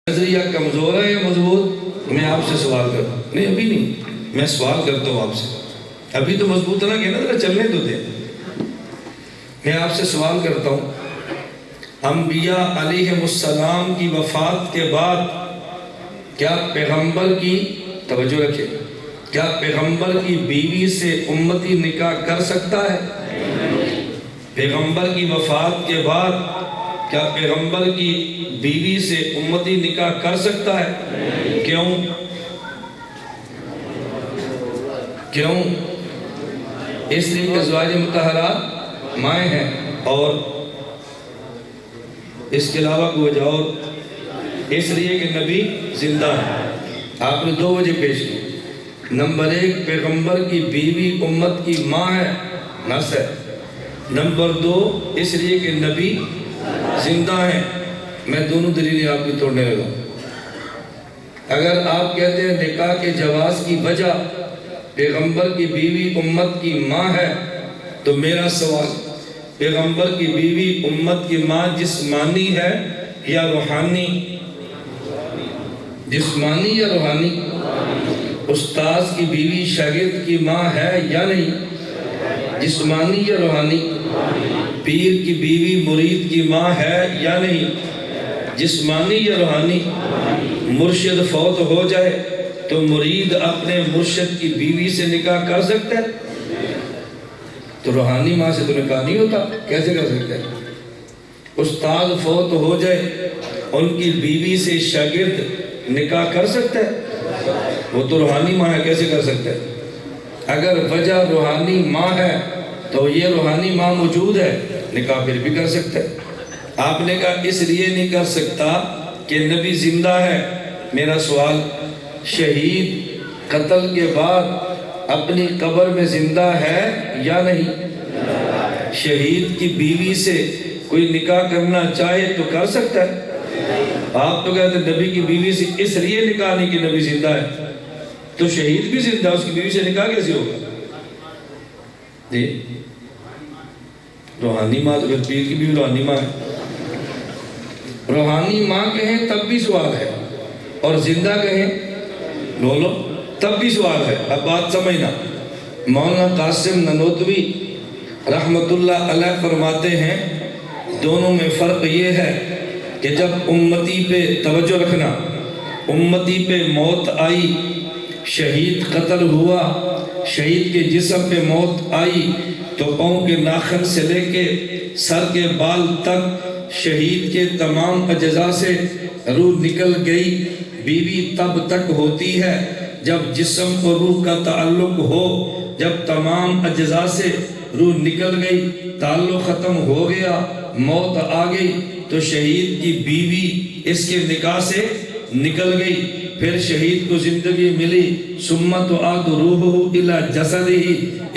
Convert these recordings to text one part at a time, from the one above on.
نظریہ کمزور ہے یا مضبوط؟ میں آپ سے سوال کرتا ہوں. نہیں ابھی نہیں، میں سوال کرتا ہوں آپ سے. ابھی تو مضبوط نہ کہنا، ذرا چلنے تو دے. میں آپ سے سوال کرتا ہوں، انبیاء علیہ السلام کی وفات کے بعد کیا پیغمبر کی، توجہ رکھیں، کیا پیغمبر کی بیوی سے امتی نکاح کر سکتا ہے؟ پیغمبر کی وفات کے بعد کیا پیغمبر کی بیوی سے امتی نکاح کر سکتا ہے؟ کیوں؟ کیوں؟ اس لیے کہ ازواج مطہرات مائیں ہیں، اور اس کے علاوہ کوئی وجہ اور، اس لیے کہ نبی زندہ ہے. آپ نے دو وجہ پیش کی. نمبر ایک، پیغمبر کی بیوی امت کی ماں ہے، نس ہے. نمبر دو، اس لیے کہ نبی زندہ ہیں. میں دونوں دلیلیں آپ کی توڑنے لگا. اگر آپ کہتے ہیں نکاح کے جواز کی وجہ پیغمبر کی بیوی امت کی ماں ہے، تو میرا سوال، پیغمبر کی بیوی امت کی ماں جسمانی ہے یا روحانی؟ جسمانی یا روحانی؟ استاذ کی بیوی شاگرد کی ماں ہے یا نہیں؟ جسمانی یا روحانی؟ پیر کی بیوی مرید کی ماں ہے یا نہیں؟ جسمانی یا روحانی؟ مرشد فوت ہو جائے تو مرید اپنے مرشد کی بیوی سے نکاح کر سکتا ہے؟ تو روحانی ماں سے تو نکاح نہیں ہوتا، کیسے کر سکتا ہے؟ استاد فوت ہو جائے، ان کی بیوی سے شاگرد نکاح کر سکتا ہے؟ وہ تو روحانی ماں ہے، کیسے کر سکتا ہے؟ اگر وجہ روحانی ماں ہے تو یہ روحانی ماں موجود ہے، نکاح پھر بھی کر سکتا ہے. آپ نے کہا اس لیے نہیں کر سکتا کہ نبی زندہ ہے. میرا سوال، شہید قتل کے بعد اپنی قبر میں زندہ ہے یا نہیں؟ شہید کی بیوی سے کوئی نکاح کرنا چاہے تو کر سکتا ہے. آپ تو کہتے ہیں نبی کی بیوی سے اس لیے نکاح نہیں کہ نبی زندہ ہے. تو شہید بھی زندہ، اس کی بیوی سے نکاح کیسے ہوگا؟ جی روحانی ماں تو پھر پیر کی بھی روحانی ماں ہے. روحانی ماں کہیں تب بھی سوال ہے، اور زندہ کہیں لولو تب بھی سوال ہے. اب بات سمجھنا. مولانا قاسم ننوتوی رحمت اللہ علیہ فرماتے ہیں دونوں میں فرق یہ ہے کہ جب امتی پہ، توجہ رکھنا، امتی پہ موت آئی، شہید قتل ہوا، شہید کے جسم پہ موت آئی، تو پاؤں کے ناخن سے لے کے سر کے بال تک شہید کے تمام اجزاء سے روح نکل گئی. بیوی تب تک ہوتی ہے جب جسم اور روح کا تعلق ہو. جب تمام اجزاء سے روح نکل گئی، تعلق ختم ہو گیا، موت آ گئی، تو شہید کی بیوی اس کے نکاح سے نکل گئی. پھر شہید کو زندگی ملی، ثم تعاد روحہ الی جسدہ،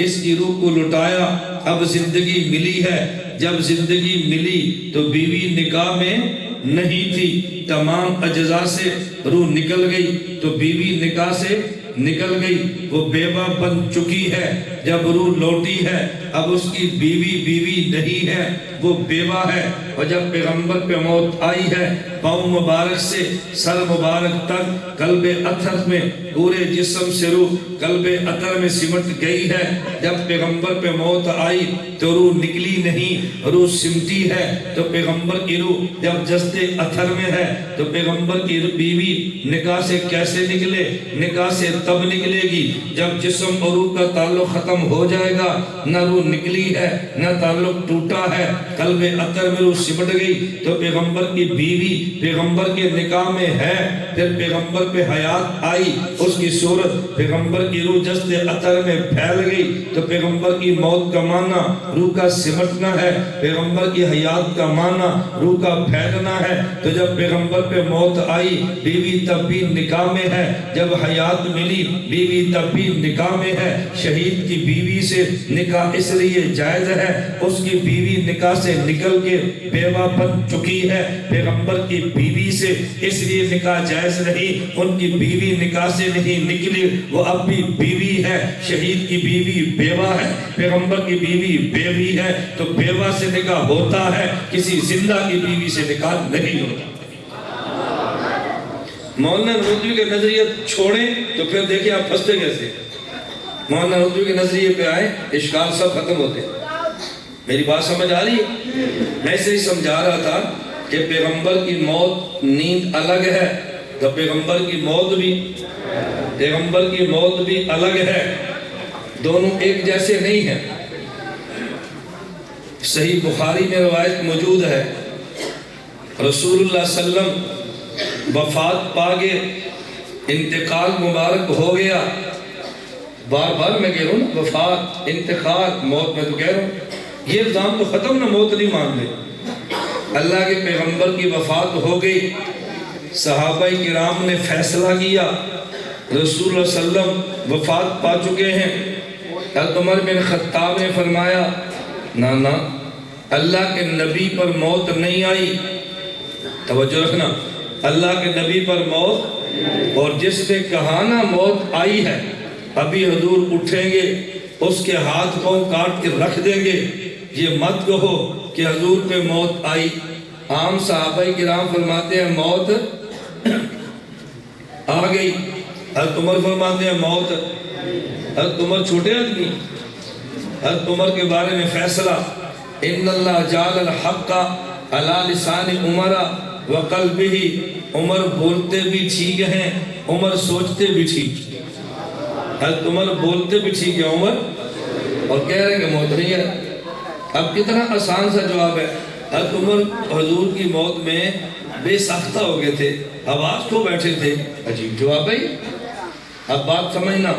اس کی روح کو لٹایا، اب زندگی ملی ہے. جب زندگی ملی تو بیوی نکاح میں نہیں تھی، تمام اجزاء سے روح نکل گئی تو بیوی نکاح سے نکل گئی، وہ بیوہ بن چکی ہے. جب روح لوٹی ہے اب اس کی بیوی نہیں ہے، وہ بیوہ ہے. اور جب پیغمبر پہ موت آئی ہے، پاؤں مبارک سے سر مبارک تک قلب اطہر میں پورے جسم سے روح قلب اطہر میں سمٹ گئی ہے. جب پیغمبر پہ موت آئی تو روح نکلی نہیں، روح سمٹی ہے. تو پیغمبر کی روح جب جسد اطہر میں ہے تو پیغمبر کی بیوی نکاح سے کیسے نکلے؟ نکاح سے تب نکلے گی جب جسم اور روح کا تعلق ختم ہو جائے گا. نہ روح نکلی ہے نہ تعلق ٹوٹا ہے، قلب اطہر میں روح سمٹ گئی تو پیغمبر کی بیوی پیغمبر کے نکاح میں ہے. پھر پیغمبر پہ حیات آئی، اس کی صورت پیغمبر کی روح جسد اطہر میں پھیل گئی تو پیغمبر کی موت کا معنی روح کا سمٹنا ہے، پیغمبر کی حیات کا معنی روح کا پھیلنا ہے. تو جب پیغمبر پہ موت آئی بیوی تب بھی نکاح میں ہے، جب حیات ملی بیوی تب بھی نکاح میں ہے. شہید کی بیوی سے نکاح اس لیے جائز ہے، اس کی بیوی نکاح سے نکل کے بیوہ بن چکی ہے. پیغمبر کی بیوی سے اس لیے نکاح جائز نہیں، ان کی بیوی نکاح سے نہیں نکلی، وہ اب بھی بیوی ہے. شہید کی بیوی بیوہ ہے، پیغمبر کی بیوی بیوی ہے. تو بیوہ سے نکاح ہوتا ہے، کسی زندہ کی بیوی سے نکاح نہیں ہوتا. مولانا نانوتوی کے نظریہ چھوڑیں تو پھر دیکھیں آپ پھنستے کیسے. مولانا نانوتوی کے نظریے پہ آئیں اشکال سب ختم ہوتے. میری بات سمجھ آ رہی ہے؟ میں اسے ہی سمجھا رہا تھا کہ پیغمبر کی موت نیند الگ ہے تو پیغمبر کی موت بھی الگ ہے، دونوں ایک جیسے نہیں ہیں. صحیح بخاری میں روایت موجود ہے رسول اللہ صلی اللہ علیہ وسلم وفات پا گئے، انتقال مبارک ہو گیا. بار بار میں کہہ رہا ہوں نا، وفات، انتقال، موت، میں تو کہہ رہا ہوں یہ الزام تو ختم نہ، موت نہیں مان لے. اللہ کے پیغمبر کی وفات ہو گئی، صحابہ کرام نے فیصلہ کیا رسول اللہ صلی اللہ علیہ وسلم وفات پا چکے ہیں. حضرت عمر بن خطاب نے فرمایا نہ اللہ کے نبی پر موت نہیں آئی. توجہ رکھنا، اللہ کے نبی پر موت، اور جس نے کہا نا موت آئی ہے، ابھی حضور اٹھیں گے اس کے ہاتھ پاؤں کاٹ کے رکھ دیں گے، یہ مت کہو کہ حضور پہ موت آئی. عام صحابہ کرام فرماتے ہیں موت آ گئی، حضرت عمر فرماتے ہیں موت. حضرت عمر چھوٹے آدمی، حضرت عمر کے بارے میں فیصلہ ان اللہ جعل الحق علی لسان عمر وقلبہ. عمر بولتے بھی ٹھیک ہیں، عمر سوچتے بھی ٹھیک. حضرت عمر بولتے بھی ٹھیک ہے عمر، اور کہہ رہے ہیں کہ موت نہیں ہے. اب کتنا آسان سا جواب ہے. حضرت عمر حضور کی موت میں بے ساختہ ہو گئے تھے، آواز کو بیٹھے تھے. عجیب جواب ہے. اب بات سمجھنا،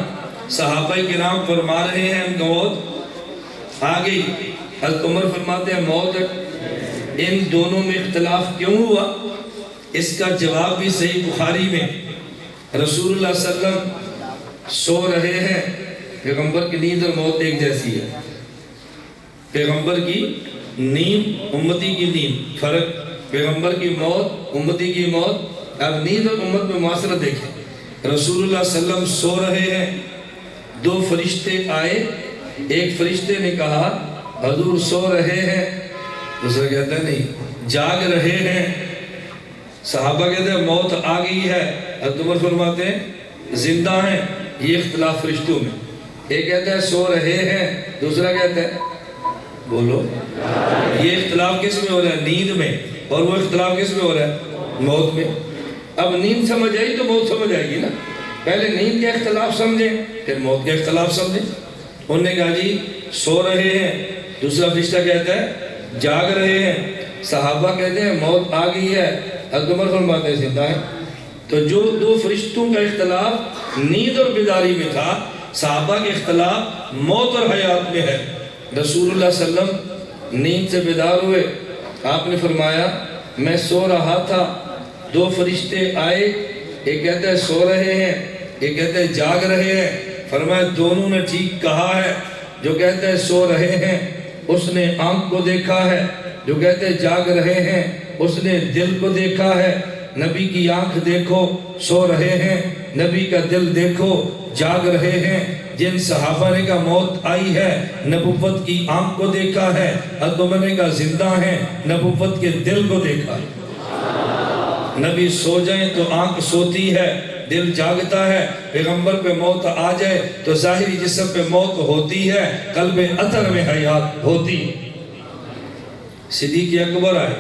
صحابہ کرام فرما رہے ہیں موت آ گئی، حضرت عمر فرماتے ہیں موت. ان دونوں میں اختلاف کیوں ہوا؟ اس کا جواب بھی صحیح بخاری میں رسول اللہ صلی اللہ علیہ وسلم سو رہے ہیں. پیغمبر کی نیند اور موت ایک جیسی ہے. پیغمبر کی نیند، امتی کی نیند، فرق. پیغمبر کی موت، امتی کی موت. اب نیند اور امت میں معاصرت دیکھیں. رسول اللہ صلی اللہ علیہ وسلم سو رہے ہیں، دو فرشتے آئے. ایک فرشتے نے کہا حضور سو رہے ہیں، دوسرا کہتا ہے نہیں جاگ رہے ہیں. صحابہ کہتے ہیں موت آ گئی ہے، حضرت عمر فرماتے ہیں زندہ ہیں. یہ اختلاف فرشتوں میں، ایک کہتا ہے سو رہے ہیں، دوسرا کہتا ہے بولو. یہ اختلاف کس میں ہو رہا ہے؟ نیند میں. اور وہ اختلاف کس میں ہو رہا ہے؟ موت میں. اب نیند سمجھ آئی تو موت سمجھ آئے گی نا. پہلے نیند کے اختلاف سمجھیں پھر موت کے اختلاف سمجھیں. انہوں نے کہا جی سو رہے ہیں، دوسرا فرشتہ کہتا ہے جاگ رہے ہیں. صحابہ کہتے ہیں موت آ گئی ہے، حضرت عمر فرماتے ہیں زندہ ہیں. تو جو دو فرشتوں کا اختلاف نیند اور بیداری میں تھا، صحابہ کے اختلاف موت اور حیات میں ہے. رسول اللہ صلی اللہ علیہ وسلم نیند سے بیدار ہوئے. آپ نے فرمایا میں سو رہا تھا، دو فرشتے آئے، ایک کہتے ہیں سو رہے ہیں، ایک کہتے ہیں جاگ رہے ہیں. فرمایا دونوں نے ٹھیک کہا ہے. جو کہتے ہیں سو رہے ہیں اس نے آنکھ کو دیکھا ہے، جو کہتے ہیں جاگ رہے ہیں اس نے دل کو دیکھا ہے. نبی کی آنکھ دیکھو سو رہے ہیں، نبی کا دل دیکھو جاگ رہے ہیں. جن صحابہ نے کہا موت آئی ہے، نبوت کی آنکھ کو دیکھا ہے. حضرت عمر نے کہا زندہ ہیں، نبوت کے دل کو دیکھا ہے. نبی سو جائیں تو آنکھ سوتی ہے، دل جاگتا ہے. پیغمبر پہ موت آ جائے تو ظاہری جسم پہ موت ہوتی ہے، قلب اطہر میں حیات ہوتی. صدیق اکبر آئے.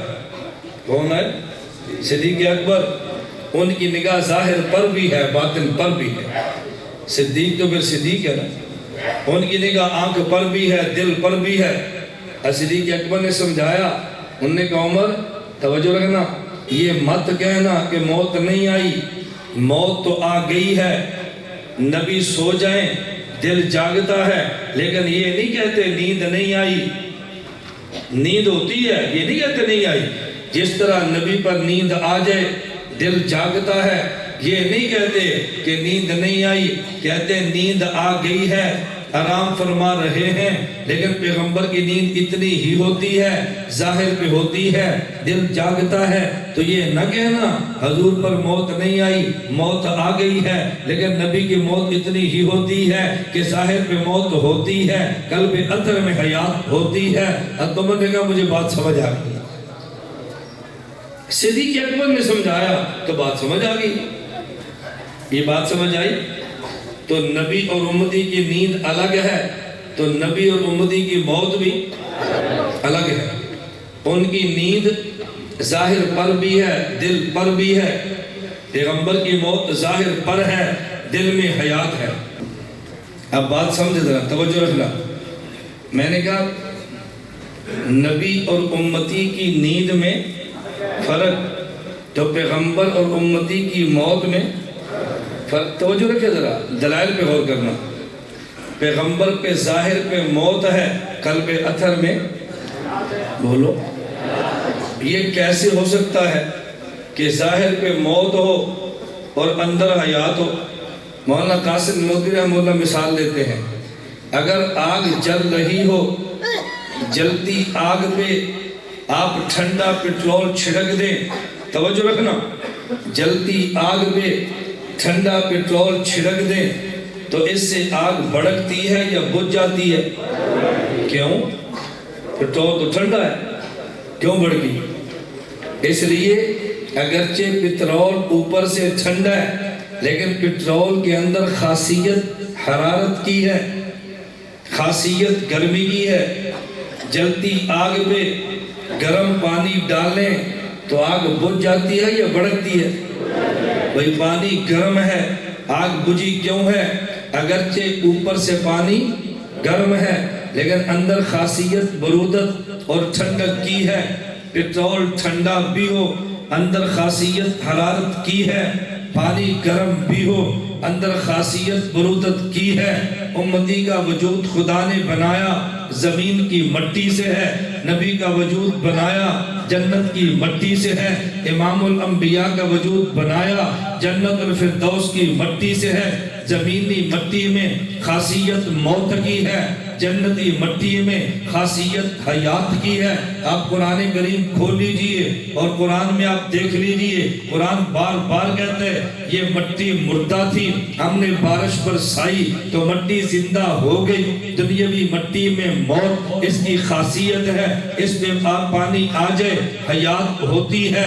کون آئے؟ صدیق اکبر. ان کی نگاہ ظاہر پر بھی ہے، باطن پر بھی ہے. صدیق تو پھر صدیق ہے نا. ان کی نگاہ آنکھ پر بھی ہے، دل پر بھی ہے. صدیق اکبر نے سمجھایا. انہوں نے کہا عمر توجہ رکھنا، یہ مت کہنا کہ موت نہیں آئی، موت تو آ گئی ہے. نبی سو جائیں دل جاگتا ہے، لیکن یہ نہیں کہتے نیند نہیں آئی. نیند ہوتی ہے، یہ نہیں کہتے نہیں آئی. جس طرح نبی پر نیند آ جائے دل جاگتا ہے، یہ نہیں کہتے کہ نیند نہیں آئی، کہتے نیند آ گئی ہے، آرام فرما رہے ہیں. لیکن پیغمبر کی نیند اتنی ہی ہوتی ہے، ظاہر پہ ہوتی ہے، دل جاگتا ہے. تو یہ نہ کہنا حضور پر موت نہیں آئی، موت آ گئی ہے، لیکن نبی کی موت اتنی ہی ہوتی ہے کہ ظاہر پہ موت ہوتی ہے، قلب اطہر میں حیات ہوتی ہے. اب تم نے کہا مجھے بات سمجھ آ گئی. صدیق اکبر نے سمجھایا تو بات سمجھ آ گئی. یہ بات سمجھ آئی؟ تو نبی اور امتی کی نیند الگ ہے، تو نبی اور امتی کی موت بھی الگ ہے۔ ان کی نیند ظاہر پر بھی ہے، دل پر بھی ہے۔ پیغمبر کی موت ظاہر پر ہے، دل میں حیات ہے۔ اب بات سمجھ ذرا، توجہ رکھنا۔ میں نے کہا نبی اور امتی کی نیند میں فرق، تو پیغمبر اور امتی کی موت میں فرق۔ توجہ رکھے ذرا، دلائل پہ غور کرنا۔ پیغمبر پہ ظاہر پہ موت ہے، قلب اثر میں بولو یہ کیسے ہو سکتا ہے کہ ظاہر پہ موت ہو اور اندر حیات ہو؟ مولانا قاسم نانوتوی رحمہ اللہ مثال دیتے ہیں، اگر آگ جل رہی ہو، جلتی آگ پہ آپ ٹھنڈا پیٹرول چھڑک دیں، توجہ رکھنا، جلتی آگ پہ ٹھنڈا پیٹرول چھڑک دیں تو اس سے آگ بھڑکتی ہے یا بجھ جاتی ہے؟ کیوں؟ پیٹرول تو ٹھنڈا ہے، کیوں بھڑکی؟ اس لیے اگرچہ پیٹرول اوپر سے ٹھنڈا ہے لیکن پیٹرول کے اندر خاصیت حرارت کی ہے، خاصیت گرمی کی ہے۔ جلتی آگ پہ گرم پانی ڈالیں تو آگ بجھ جاتی ہے یا بھڑکتی ہے؟ بھئی پانی گرم ہے، آگ بجھی کیوں ہے؟ اگرچہ اوپر سے پانی گرم ہے لیکن اندر خاصیت برودت اور ٹھنڈک کی ہے۔ پیٹرول ٹھنڈا بھی ہو، اندر خاصیت حرارت کی ہے، پانی گرم بھی ہو، اندر خاصیت برودت کی ہے۔ امتی کا وجود خدا نے بنایا زمین کی مٹی سے ہے، نبی کا وجود بنایا جنت کی مٹی سے ہے، امام الانبیاء کا وجود بنایا جنت الفردوس کی مٹی سے ہے۔ زمینی مٹی میں خاصیت موت کی ہے، جنتی مٹی میں خاصیت حیات کی ہے۔ آپ قرآن کریم کھول لیجئے اور قرآن میں آپ دیکھ لیجئے، قرآن بار بار کہتا ہے یہ مٹی مردہ تھی، ہم نے بارش برسائی تو مٹی زندہ ہو گئی۔ دنیاوی مٹی میں موت اس کی خاصیت ہے، اس میں پانی آ جائے حیات ہوتی ہے۔